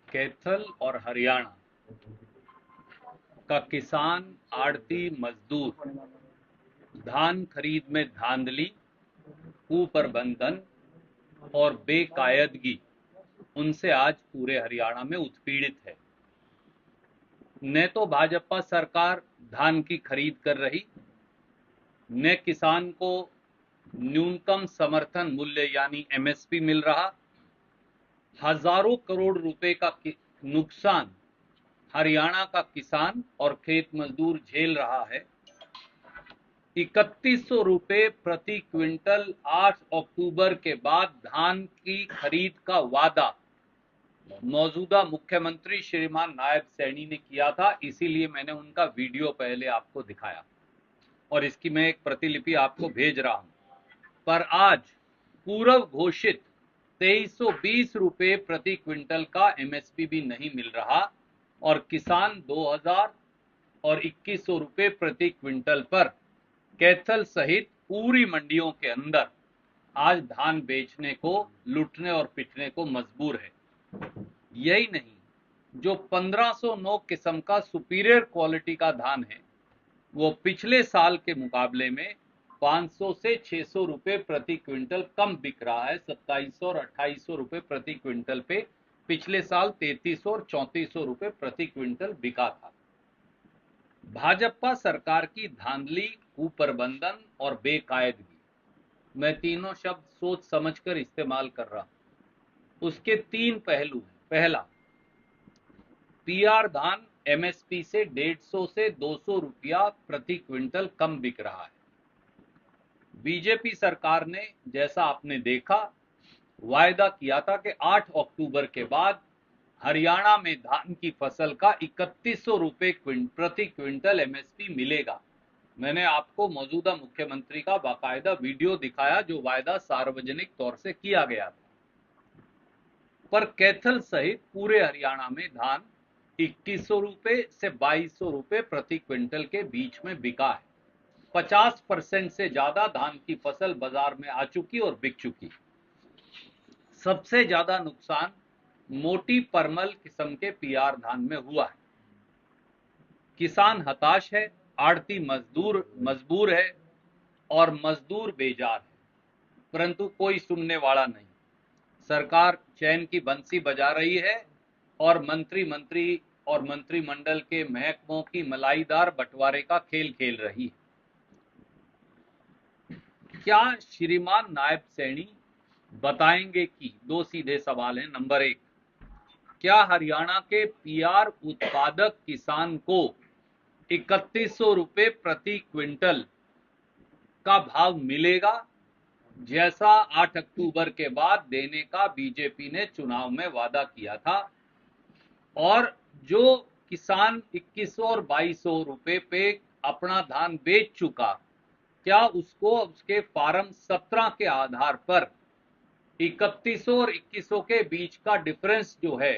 कैथल और हरियाणा का किसान, आड़ती, मजदूर धान खरीद में धांधली, कुप्रबंधन और बेकायदगी उनसे आज पूरे हरियाणा में उत्पीड़ित है। न तो भाजपा सरकार धान की खरीद कर रही, न किसान को न्यूनतम समर्थन मूल्य यानी एमएसपी मिल रहा। हजारों करोड़ रुपए का नुकसान हरियाणा का किसान और खेत मजदूर झेल रहा है। 3100 रुपए प्रति क्विंटल 8 अक्टूबर के बाद धान की खरीद का वादा मौजूदा मुख्यमंत्री श्रीमान नायब सैनी ने किया था, इसीलिए मैंने उनका वीडियो पहले आपको दिखाया और इसकी मैं एक प्रतिलिपि आपको भेज रहा हूं। पर आज पूर्व घोषित 2320 रुपए प्रति क्विंटल का एमएसपी भी नहीं मिल रहा और किसान 2000 और 2100 रुपए प्रति क्विंटल पर कैथल सहित पूरी मंडियों के अंदर आज धान बेचने को, लूटने और पिटने को मजबूर है। यही नहीं, जो 1509 किस्म का सुपीरियर क्वालिटी का धान है वो पिछले साल के मुकाबले में 500 से 600 रुपए प्रति क्विंटल कम बिक रहा है। 2700 और 2800 रुपए प्रति क्विंटल पे पिछले साल 3300 और 3400 रुपए प्रति क्विंटल बिका था। भाजपा सरकार की धांधली, कुप्रबंधन और बेकायदगी, मैं तीनों शब्द सोच समझकर इस्तेमाल कर रहा हूं। उसके 3 पहलू हैं। पहला, पीआर धान एमएसपी से 150 से 200 रुपया प्रति क्विंटल कम बिक रहा है। बीजेपी सरकार ने, जैसा आपने देखा, वायदा किया था कि 8 अक्टूबर के बाद हरियाणा में धान की फसल का 3100 रुपए प्रति क्विंटल एमएसपी मिलेगा। मैंने आपको मौजूदा मुख्यमंत्री का बाकायदा वीडियो दिखाया जो वायदा सार्वजनिक तौर से किया गया था। पर कैथल सहित पूरे हरियाणा में धान 2100 रुपए से 2200 रुपए प्रति क्विंटल के बीच में बिका है। 50% से ज्यादा धान की फसल बाजार में आ चुकी और बिक चुकी। सबसे ज्यादा नुकसान मोटी परमल किस्म के पीआर धान में हुआ है। किसान हताश है, आड़ती मजबूर है और मजदूर बेजार है, परंतु कोई सुनने वाला नहीं। सरकार चैन की बंसी बजा रही है और मंत्री और मंत्रिमंडल के महकमों की मलाईदार बंटवारे का खेल खेल रही है। क्या श्रीमान नायब सैनी बताएंगे कि, 2 सीधे सवाल हैं। नंबर 1, क्या हरियाणा के पीआर उत्पादक किसान को 3100 रुपए प्रति क्विंटल का भाव मिलेगा, जैसा 8 अक्टूबर के बाद देने का बीजेपी ने चुनाव में वादा किया था? और जो किसान 2100 और 2200 रुपए पे अपना धान बेच चुका, क्या उसको उसके फार्म 17 के आधार पर 3100 और 2100 के बीच का डिफरेंस जो है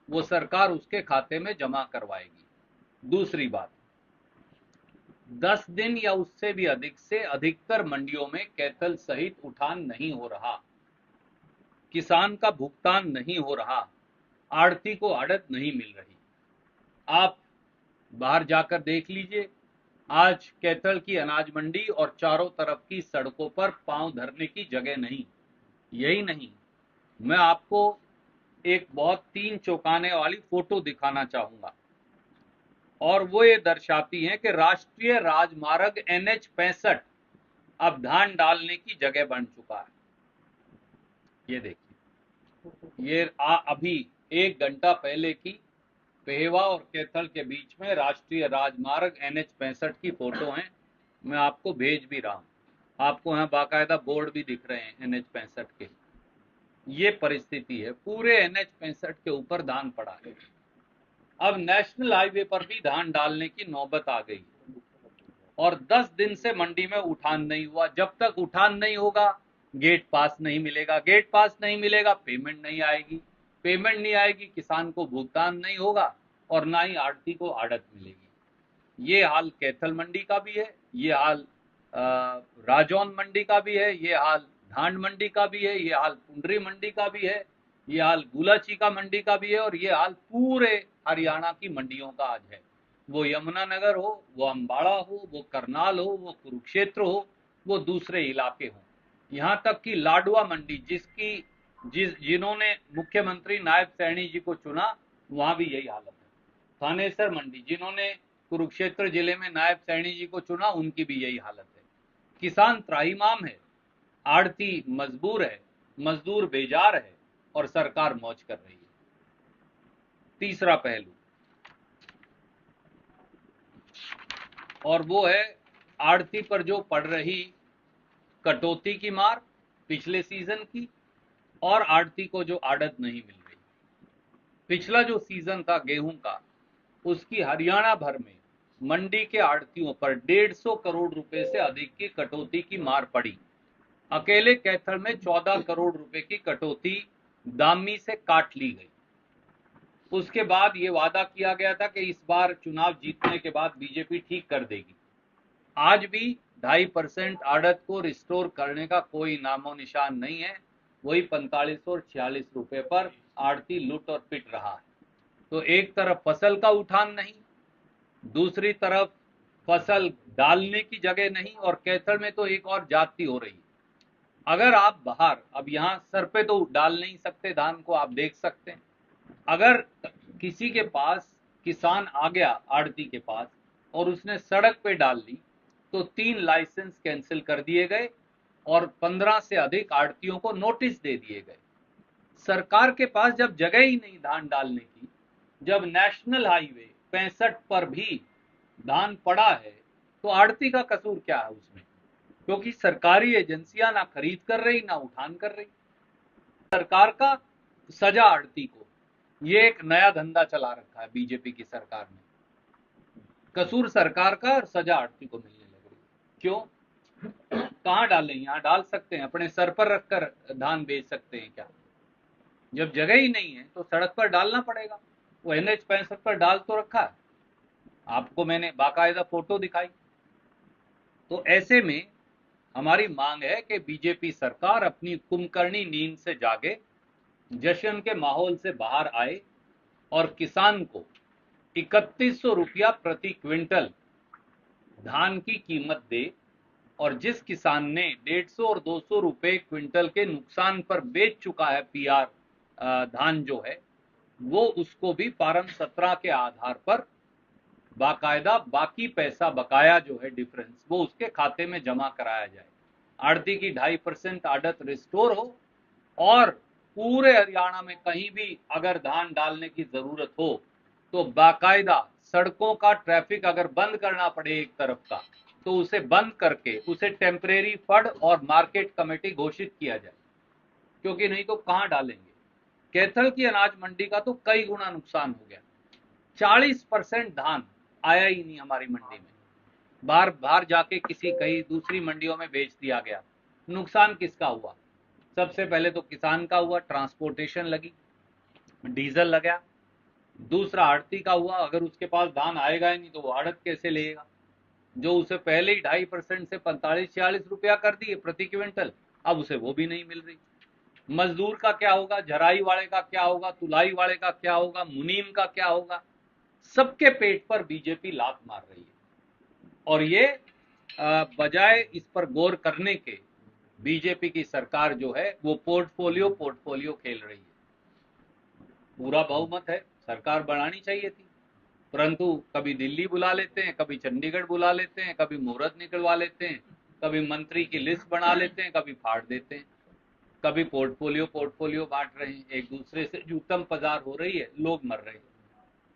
वो सरकार उसके खाते में जमा करवाएगी? दूसरी बात, 10 दिन या उससे भी अधिक से अधिकतर मंडियों में कैथल सहित उठान नहीं हो रहा, किसान का भुगतान नहीं हो रहा, आड़ती को आड़त नहीं मिल रही। आप बाहर जाकर देख लीजिए, आज कैथल की अनाज मंडी और चारों तरफ की सड़कों पर पांव धरने की जगह नहीं। यही नहीं, मैं आपको एक बहुत 3 चौंकाने वाली फोटो दिखाना चाहूंगा और वो ये दर्शाती है कि राष्ट्रीय राजमार्ग NH 65 अब धान डालने की जगह बन चुका है। ये देखिए, ये अभी 1 घंटा पहले की पेहवा और कैथल के बीच में राष्ट्रीय राजमार्ग NH 65 की फोटो है। मैं आपको भेज भी रहा हूं, आपको यहाँ बाकायदा बोर्ड भी दिख रहे हैं NH 65 के। ये परिस्थिति है, पूरे NH 65 के ऊपर धान पड़ा है। अब नेशनल हाईवे पर भी धान डालने की नौबत आ गई और 10 दिन से मंडी में उठान नहीं हुआ। जब तक उठान नहीं होगा गेट पास नहीं मिलेगा, गेट पास नहीं मिलेगा पेमेंट नहीं आएगी, पेमेंट नहीं आएगी किसान को भुगतान नहीं होगा और ना ही आड़ती को आड़त मिलेगी। ये हाल कैथल मंडी का भी है, ये हाल राजौंद मंडी का भी है, ये हाल धान मंडी का भी है, ये हाल पुंडरी मंडी का भी है। ये हाल गुलाचीका मंडी का भी है और ये हाल पूरे हरियाणा की मंडियों का आज है। वो यमुनानगर हो, वो अम्बाड़ा हो, वो करनाल हो, वो कुरुक्षेत्र हो, वो दूसरे इलाके हो, यहाँ तक कि लाडवा मंडी जिन्होंने मुख्यमंत्री नायब सैनी जी को चुना, वहां भी यही हालत है। थानेसर मंडी जिन्होंने कुरुक्षेत्र जिले में नायब सैनी जी को चुना, उनकी भी यही हालत है। किसान त्राहिमाम है, आड़ती मजबूर है, मजदूर बेजार है और सरकार मौज कर रही है। तीसरा पहलू और वो है आड़ती पर जो पड़ रही कटौती की मार पिछले सीजन की, और आड़ती को जो आड़त नहीं मिल रही। पिछला जो सीजन था गेहूं का, उसकी हरियाणा भर में मंडी के आड़तियों पर 150 करोड़ रुपए से अधिक की कटौती की मार पड़ी। अकेले कैथल में 14 करोड़ रुपए की कटौती दामी से काट ली गई। उसके बाद ये वादा किया गया था कि इस बार चुनाव जीतने के बाद बीजेपी ठीक कर देगी। आज भी 2.5% आड़त को रिस्टोर करने का कोई नामो निशान नहीं है। वही 45 और 46 रुपए पर आड़ती लूट और पिट रहा है। तो एक तरफ फसल का उठान नहीं, दूसरी तरफ फसल डालने की जगह नहीं, और कैथल में तो एक और जाति हो रही है। अगर आप बाहर, अब यहाँ सर पे तो डाल नहीं सकते धान को, आप देख सकते हैं, अगर किसी के पास किसान आ गया आड़ती के पास और उसने सड़क पे डाल ली, तो 3 लाइसेंस कैंसिल कर दिए गए और 15 से अधिक आड़तियों को नोटिस दे दिए गए। सरकार के पास जब जगह ही नहीं धान डालने की, जब नेशनल हाईवे 65 पर भी धान पड़ा है, तो आड़ती का कसूर क्या है उसमें? क्योंकि सरकारी एजेंसियां ना खरीद कर रही ना उठान कर रही। सरकार का सजा आड़ती को, ये एक नया धंधा चला रखा है बीजेपी की सरकार ने। कसूर सरकार का और सजा आड़ती को मिलने लग रही। क्यों? कहाँ डालें? यहाँ डाल सकते हैं, अपने सर पर रखकर धान बेच सकते हैं क्या? जब जगह ही नहीं है तो सड़क पर डालना पड़ेगा। वो NH 65 पर डाल तो रखा है, आपको मैंने बाकायदा फोटो दिखाई। तो ऐसे में हमारी मांग है कि बीजेपी सरकार अपनी कुंभकर्णी नींद से जागे, जश्न के माहौल से बाहर आए और किसान को 3100 रुपया प्रति क्विंटल धान की कीमत दे। और जिस किसान ने 150 और 200 रुपए क्विंटल के नुकसान पर बेच चुका है PR धान जो है, वो उसको भी फार्म 17 के आधार पर बाकायदा बाकी पैसा बकाया जो है डिफरेंस, वो उसके खाते में जमा कराया जाए। आड़ती की 2.5% आड़त रिस्टोर हो और पूरे हरियाणा में कहीं भी अगर धान डालने की जरूरत हो तो बाकायदा सड़कों का ट्रैफिक अगर बंद करना पड़े एक तरफ का, तो उसे बंद करके उसे टेम्परेरी फंड और मार्केट कमेटी घोषित किया जाए। क्योंकि नहीं तो कहां डालेंगे? कैथल की अनाज मंडी का तो कई गुना नुकसान हो गया। 40% धान आया ही नहीं हमारी मंडी में, बाहर बाहर जाके किसी कहीं दूसरी मंडियों में बेच दिया गया। नुकसान किसका हुआ? सबसे पहले तो किसान का हुआ, ट्रांसपोर्टेशन लगी, डीजल लगा। दूसरा आड़ती का हुआ, अगर उसके पास धान आएगा ही नहीं तो वो आड़त कैसे लेगा, जो उसे पहले ही 2.5% से 45-46 रुपया कर दिए प्रति क्विंटल, अब उसे वो भी नहीं मिल रही। मजदूर का क्या होगा, झराई वाले का क्या होगा, तुलाई वाले का क्या होगा, मुनीम का क्या होगा? सबके पेट पर बीजेपी लात मार रही है। और ये बजाय इस पर गौर करने के, बीजेपी की सरकार जो है वो पोर्टफोलियो खेल रही है। पूरा बहुमत है, सरकार बनानी चाहिए थी, परंतु कभी दिल्ली बुला लेते हैं, कभी चंडीगढ़ बुला लेते हैं, कभी मुहूर्त निकलवा लेते हैं, कभी मंत्री की लिस्ट बना लेते हैं, कभी फाड़ देते हैं, कभी पोर्टफोलियो बांट रहे हैं, एक दूसरे से जूतम पजार हो रही है, लोग मर रहे हैं।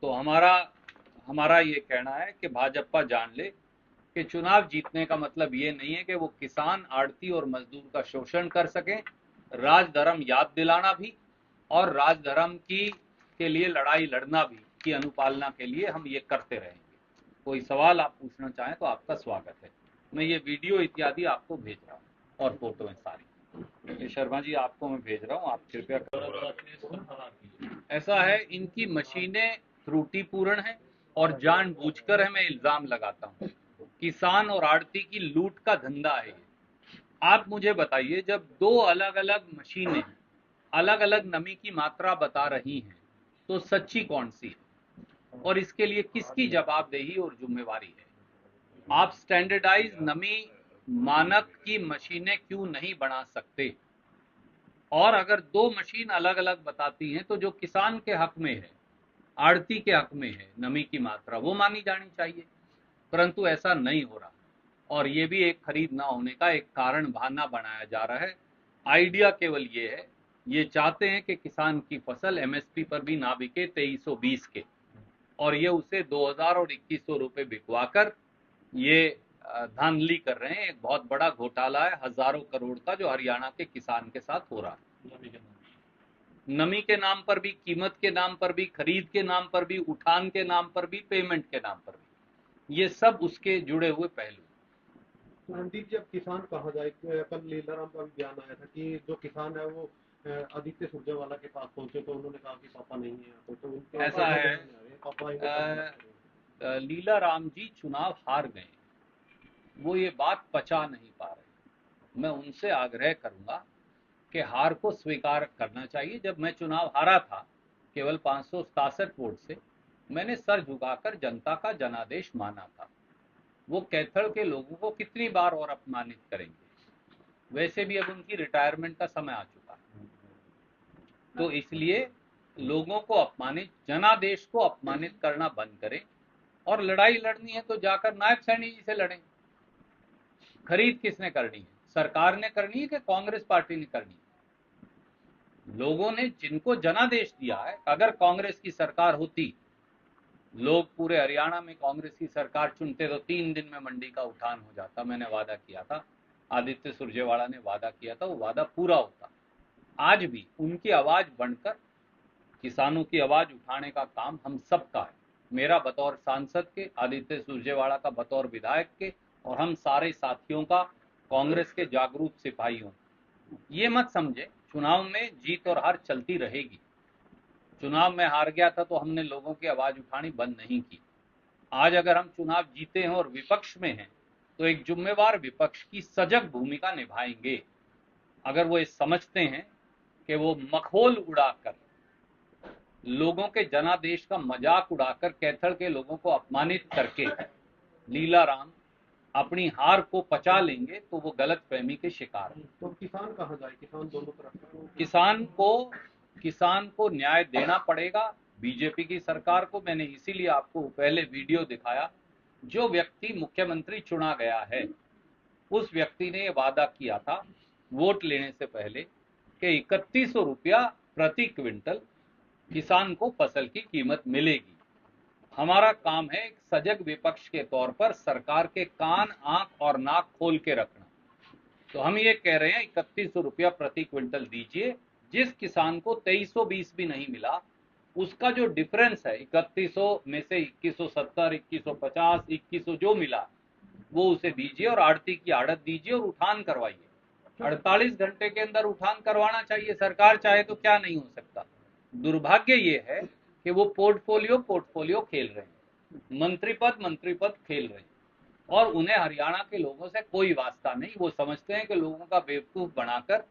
तो हमारा ये कहना है कि भाजपा जान ले कि चुनाव जीतने का मतलब ये नहीं है कि वो किसान, आड़ती और मजदूर का शोषण कर सके। राजधर्म याद दिलाना भी और राजधर्म की के लिए लड़ाई लड़ना भी की अनुपालना के लिए हम ये करते रहेंगे। कोई सवाल आप पूछना चाहें तो आपका स्वागत है। मैं ये वीडियो इत्यादि आपको भेज रहा हूँ और फोटो है सारी। ये शर्मा जी आपको मैं भेज रहा हूँ, आप कृपया। ऐसा है, इनकी मशीनें त्रुटिपूर्ण है और जानबूझकर है, मैं इल्जाम लगाता हूँ। किसान और आड़ती की लूट का धंधा है ये। आप मुझे बताइए, जब दो अलग अलग मशीनें अलग अलग नमी की मात्रा बता रही हैं, तो सच्ची कौन सी है और इसके लिए किसकी जवाबदेही और जिम्मेवारी है? आप स्टैंडर्डाइज नमी मानक की मशीनें क्यों नहीं बना सकते? और अगर दो मशीन अलग अलग बताती हैं तो जो किसान के हक में है, आड़ती के हक में है, नमी की मात्रा वो मानी जानी चाहिए, परंतु ऐसा नहीं हो रहा और ये भी एक खरीद ना होने का एक कारण बहाना बनाया जा रहा है। आइडिया केवल ये है, ये चाहते हैं कि किसान की फसल एमएसपी पर भी ना बिके 2320 के, और ये उसे 2000 और 2100 रुपए बिकवाकर ये धांधली कर रहे हैं। एक बहुत बड़ा घोटाला है, हजारों करोड़ का, जो हरियाणा के किसान के साथ हो रहा है। नमी के नाम पर भी, कीमत के नाम पर भी, खरीद के नाम पर भी, उठान के नाम पर भी, पेमेंट के नाम पर भी, ये सब उसके जुड़े हुए पहलू। तो रणदीप जी, अब किसान कहाँ जाए? कल लीलाराम का भी बयान आया था कि जो किसान है वो आदित्य सुरजेवाला के पास पहुंचे तो उन्होंने कहा कि पापा नहीं है, तो उनके ऐसा है, पापा आएंगे। लीलाराम जी चुनाव हार गए, वो ये बात पचा नहीं पा रहे। मैं उनसे आग्रह करूंगा कि हार को स्वीकार करना चाहिए। जब मैं चुनाव हारा था केवल 567 वोट से, मैंने सर झुकाकर जनता का जनादेश माना था। वो कैथल के लोगों को कितनी बार और अपमानित करेंगे? वैसे भी अब उनकी रिटायरमेंट का समय आ चुका है, तो इसलिए लोगों को अपमानित, जनादेश को अपमानित करना बंद करें, और लड़ाई लड़नी है तो जाकर नायब सैनी जी से लड़ें। खरीद किसने करनी है? सरकार ने करनी है कि कांग्रेस पार्टी ने करनी है? लोगों ने जिनको जनादेश दिया है, अगर कांग्रेस की सरकार होती, लोग पूरे हरियाणा में कांग्रेस की सरकार चुनते तो 3 दिन में मंडी का उठान हो जाता। मैंने वादा किया था, आदित्य सुरजेवाला ने वादा किया था, वो वादा पूरा होता। आज भी उनकी आवाज बनकर किसानों की आवाज उठाने का काम हम सबका है। मेरा बतौर सांसद के, आदित्य सुरजेवाला का बतौर विधायक के, और हम सारे साथियों का, कांग्रेस के जागरूक सिपाहियों। ये मत समझे चुनाव में जीत और हार चलती रहेगी। चुनाव में हार गया था तो हमने लोगों की आवाज उठानी बंद नहीं की। आज अगर हम चुनाव जीते हैं और विपक्ष में हैं, तो एक जिम्मेवार विपक्ष की सजग भूमिका निभाएंगे। अगर वो ये समझते हैं कि वो मखौल उड़ाकर, लोगों के जनादेश का मजाक उड़ाकर, कैथल के लोगों को अपमानित करके लीलाराम अपनी हार को पचा लेंगे, तो वो गलत फहमी के शिकार हैं। तो किसान कहाँ जाए? किसान दोनों तरफ किसान को न्याय देना पड़ेगा। बीजेपी की सरकार को, मैंने इसीलिए आपको पहले वीडियो दिखाया, जो व्यक्ति मुख्यमंत्री चुना गया है, उस व्यक्ति ने वादा किया था वोट लेने से पहले कि 3100 रुपया प्रति क्विंटल किसान को फसल की कीमत मिलेगी। हमारा काम है एक सजग विपक्ष के तौर पर सरकार के कान, आंख और नाक खोल के रखना। तो हम ये कह रहे हैं 3100 रुपया प्रति क्विंटल दीजिए। जिस किसान को 2320 भी नहीं मिला, उसका जो डिफरेंस है 3100 में से 2170, 2150, 2100 जो मिला, वो उसे दीजिए और आड़ती की आड़त दीजिए और उठान करवाइए। 48 घंटे के अंदर उठान करवाना चाहिए। सरकार चाहे तो क्या नहीं हो सकता। दुर्भाग्य ये है कि वो पोर्टफोलियो खेल रहे हैं, मंत्री पद खेल रहे हैं, और उन्हें हरियाणा के लोगों से कोई वास्ता नहीं। वो समझते हैं कि लोगों का बेवकूफ बनाकर,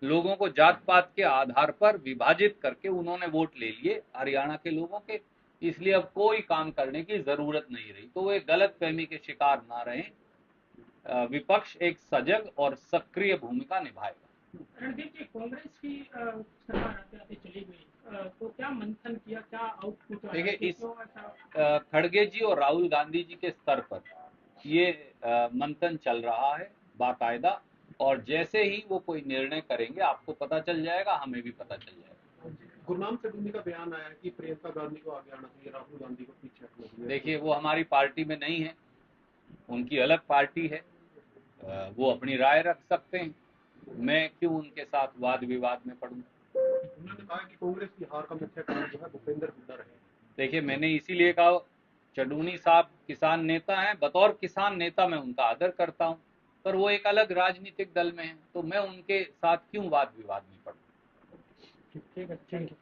लोगों को जात पात के आधार पर विभाजित करके उन्होंने वोट ले लिए हरियाणा के लोगों के, इसलिए अब कोई काम करने की जरूरत नहीं रही। तो वे गलत फहमी के शिकार ना रहें। विपक्ष एक सजग और सक्रिय भूमिका निभाएगा। रणदीप जी, कांग्रेस की सरकार आते आते चली गई, तो क्या मंथन किया, क्या आउटपुट आया? देखिए, इस खड़गे जी और राहुल गांधी जी के स्तर पर ये मंथन चल रहा है बाकायदा, और जैसे ही वो कोई निर्णय करेंगे आपको पता चल जाएगा, हमें भी पता चल जाएगा। गुरनाम सैनी का बयान आया कि प्रियंका गांधी को आगे आना चाहिए, राहुल गांधी को पीछे हटना चाहिए। देखिए, वो हमारी पार्टी में नहीं है, उनकी अलग पार्टी है, वो अपनी राय रख सकते हैं। मैं क्यों उनके साथ वाद विवाद में पढ़ूं? उन्होंने कहा कि कांग्रेस की हार का मुख्य कारण जो है भूपेंद्र हुड्डा रहे। देखिए, मैंने इसीलिए कहा, चडूनी साहब किसान नेता हैं, बतौर किसान नेता मैं उनका आदर करता हूं, पर वो एक अलग राजनीतिक दल में हैं, तो मैं उनके साथ क्यों वाद विवाद में पढ़ूं? ठीक है, थैंक यू।